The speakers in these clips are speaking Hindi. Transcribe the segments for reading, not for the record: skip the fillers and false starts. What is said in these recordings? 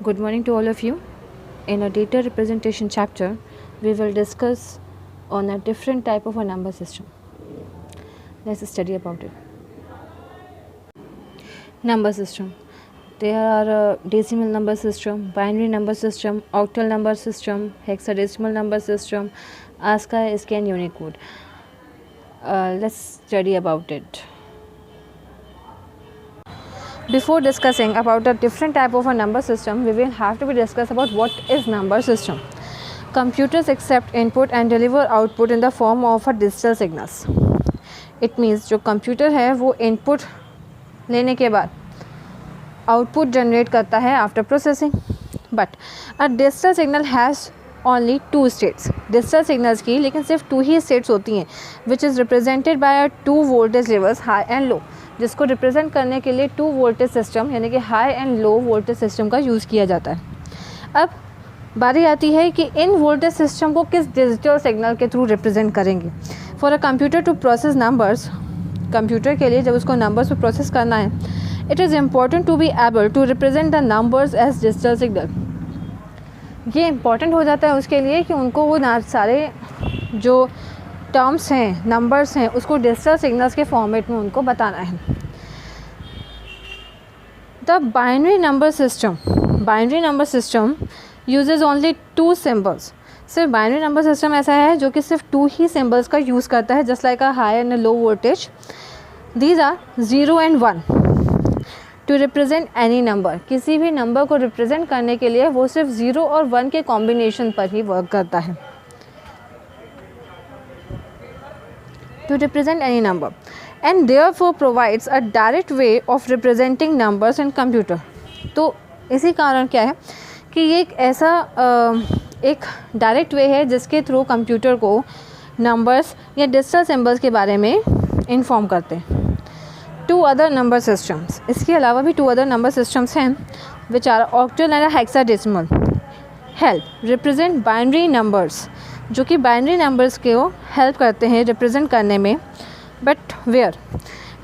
Good morning to all of you. In a data representation chapter, we will discuss on a different type of a number system. Let's study about it. Number system. There are a decimal number system, binary number system, octal number system, hexadecimal number system, ASCII, ASCII and Unicode. Let's study about it. Before discussing about a different type of a number system, we will have to be discuss about what is number system. Computers accept input and deliver output in the form of a digital signals. It means जो कंप्यूटर है वो इनपुट लेने के बाद आउटपुट जनरेट करता है after processing. But a digital signal has only 2 states. Digital signals की लेकिन सिर्फ 2 ही स्टेट्स होती हैं, which is represented by a 2 voltage levels high and लो, जिसको रिप्रेजेंट करने के लिए 2 वोल्टेज सिस्टम यानी कि high and low voltage system का यूज़ किया जाता है. अब बारी आती है कि इन वोल्टेज सिस्टम को किस डिजिटल सिग्नल के थ्रू रिप्रेजेंट करेंगे. For a computer to process numbers, computer के लिए जब उसको नंबर्स को प्रोसेस करना है, it is important to be able to represent the numbers as digital signal. ये इम्पॉर्टेंट हो जाता है उसके लिए कि उनको वो सारे जो टर्म्स हैं, नंबर्स हैं, उसको डिजिटल सिग्नल्स के फॉर्मेट में उनको बताना है. The binary number system uses only 2 symbols. सिर्फ बाइनरी नंबर सिस्टम ऐसा है जो कि सिर्फ 2 ही सिम्बल्स का यूज़ करता है, just like a high and low voltage. These are 0 and 1 to represent any number. किसी भी नंबर को रिप्रेजेंट करने के लिए वो सिर्फ 0 और 1 के कॉम्बिनेशन पर ही वर्क करता है. To represent any number and therefore provides a direct way of representing numbers in computer. तो इसी कारण क्या है कि ये एक ऐसा एक डायरेक्ट वे है जिसके थ्रू कंप्यूटर को नंबर्स या डिजिटल सिंबल्स के बारे में इन्फॉर्म करते हैं. 2 other number systems, इसके अलावा भी 2 other number systems हैं which are octal and hexadecimal, help represent binary numbers, जो कि बाइनरी नंबर्स को हेल्प करते हैं रिप्रेजेंट करने में. But we're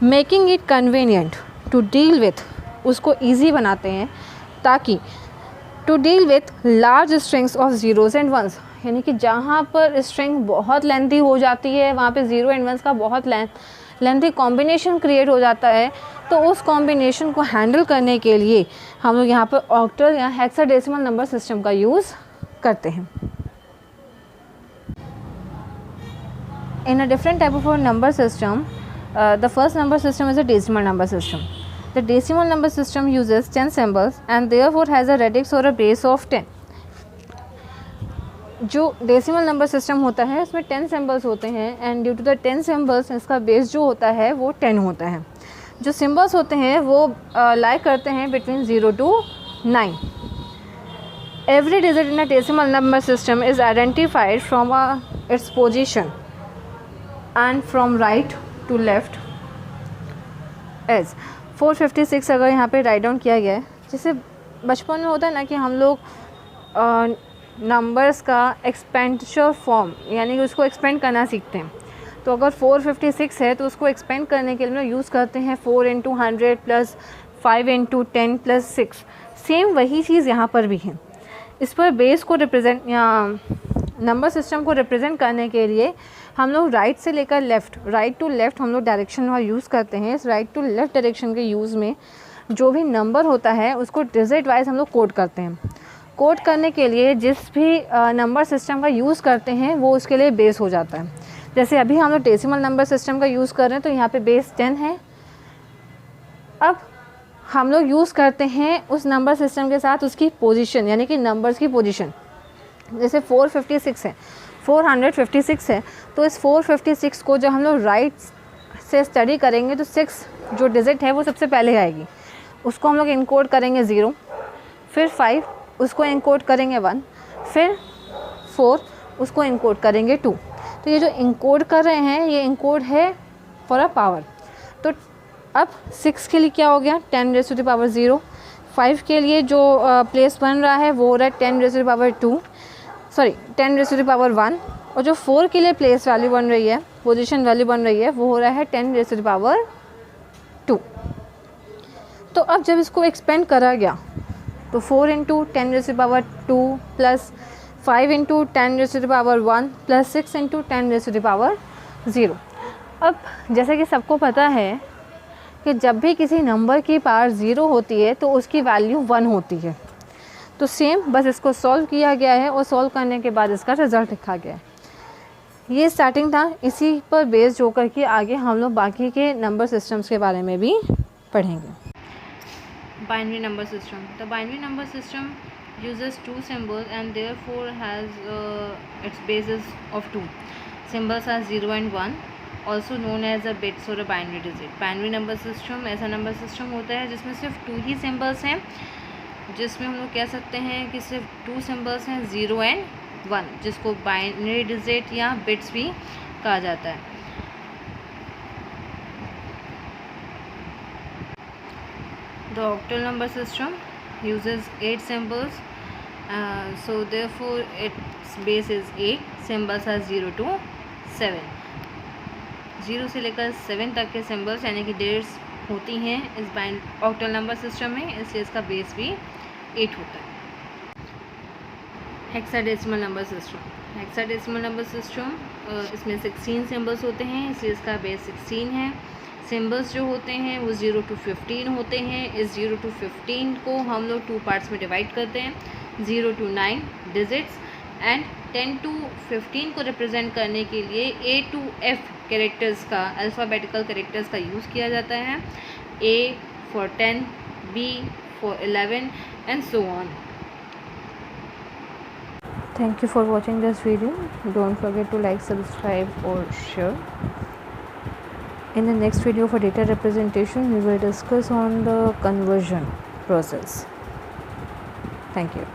making it convenient to deal with, उसको ईजी बनाते हैं ताकि to deal with large strings of zeros and ones, यानी कि जहाँ पर स्ट्रिंग बहुत लेंथी हो जाती है वहाँ पे 0 एंड 1 का बहुत लेंथी कॉम्बिनेशन क्रिएट हो जाता है. तो उस कॉम्बिनेशन को हैंडल करने के लिए हम लोग यहाँ पर ऑक्टल या हेक्साडेसिमल नंबर सिस्टम का यूज़ करते हैं. In a different type of a number system, the first number system is a decimal number system. The decimal number system uses 10 symbols and therefore has a radix or a base of 10. जो डेसिमल नंबर सिस्टम होता है उसमें 10 सिम्बल्स होते हैं and due to the 10 symbols इसका बेस जो होता है वो 10 होता है. जो सिम्बल्स होते हैं वो लाई करते हैं between 0 to 9. Every digit in a decimal number system is identified from its position and from right to left as 456 अगर यहाँ पे राइट डाउन किया गया है, जैसे बचपन में होता है ना कि हम लोग नंबर्स का एक्सपेंडिचर फॉर्म यानी कि उसको एक्सपेंड करना सीखते हैं. तो अगर 456 है तो उसको एक्सपेंड करने के लिए हम यूज़ करते हैं 4 into 100 plus 5 into 10 plus 6. Same वही चीज़ यहाँ पर भी है. इस पर बेस को रिप्रेजेंट या नंबर सिस्टम को रिप्रेजेंट करने के लिए हम लोग राइट से लेकर लेफ़्ट, राइट टू लेफ़्ट हम लोग डायरेक्शन का यूज़ करते हैं. इस राइट टू लेफ़्ट डायरेक्शन के यूज़ में जो भी नंबर होता है उसको डिजिट वाइज हम लोग कोड करते हैं. कोड करने के लिए जिस भी नंबर सिस्टम का यूज़ करते हैं वो उसके लिए बेस हो जाता है. जैसे अभी हम लोग डेसिमल नंबर सिस्टम का यूज़ कर रहे हैं तो यहाँ पे बेस 10 है. अब हम लोग यूज़ करते हैं उस नंबर सिस्टम के साथ उसकी पोजीशन यानी कि नंबर्स की पोजीशन. जैसे 456 है, 456 है, तो इस 456 को जब हम लोग राइट से स्टडी करेंगे तो 6 जो डिजिट है वो सबसे पहले आएगी. उसको हम लोग इनकोड करेंगे 0, फिर 5 उसको इनकोड करेंगे 1, फिर 4 उसको इनकोड करेंगे 2. तो ये जो इनकोड कर रहे हैं ये इनकोड है फॉर अ पावर. तो अब 6 के लिए क्या हो गया 10⁻⁴. 5 के लिए जो प्लेस बन रहा है वो हो रहा है 10⁻², सॉरी 10⁻1. और जो 4 के लिए प्लेस वैल्यू बन रही है, पोजीशन वैल्यू बन रही है, वो हो रहा है 10⁻². तो अब जब इसको एक्सपेंड करा गया तो 4 into 10⁻² plus 5 into 10⁻1 plus 6 into 10⁻0। अब जैसे कि सबको पता है कि जब भी किसी नंबर की पावर 0 होती है तो उसकी वैल्यू 1 होती है। तो सेम बस इसको सॉल्व किया गया है और सॉल्व करने के बाद इसका रिज़ल्ट लिखा गया है। ये स्टार्टिंग था, इसी पर बेस्ड होकर के आगे हम लोग बाकी के नंबर सिस्टम्स के बारे में भी पढ़ेंगे। Binary number system. The binary number system uses two symbols and therefore has its basis of two. Symbols are 0 and 1, also known as a bits or a binary digit. Binary number system ऐसा नंबर सिस्टम होता है जिसमें सिर्फ 2 ही सिम्बल्स हैं, जिसमें हम लोग कह सकते हैं कि सिर्फ 2 सिम्बल्स हैं, 0 एंड 1, जिसको बाइनरी डिजिट या बिट्स भी कहा जाता है। The octal number system uses 8 symbols, so therefore its base is 8. Symbols are 0 to 7. 0 से लेकर 7 तक के सिम्बल्स यानी कि डिजिट्स होती हैं इस ऑक्टल नंबर सिस्टम में, इसलिए इसका बेस भी 8 होता है। Hexadecimal number system. Hexadecimal number system इसमें 16 सिम्बल्स होते हैं, इसलिए इसका बेस 16 है। सिम्बल्स जो होते हैं वो 0 to 15 होते हैं। इस 0 to 15 को हम लोग 2 पार्ट्स में डिवाइड करते हैं, 0 to 9 डिजिट्स एंड 10 to 15 को रिप्रेजेंट करने के लिए A to F कैरेक्टर्स का, अल्फ़ाबेटिकल कैरेक्टर्स का यूज़ किया जाता है। A for 10, B for 11 and so on. Thank you for watching this video. Don't forget to like, subscribe or share. In the next video for data representation, we will discuss on the conversion process. Thank you.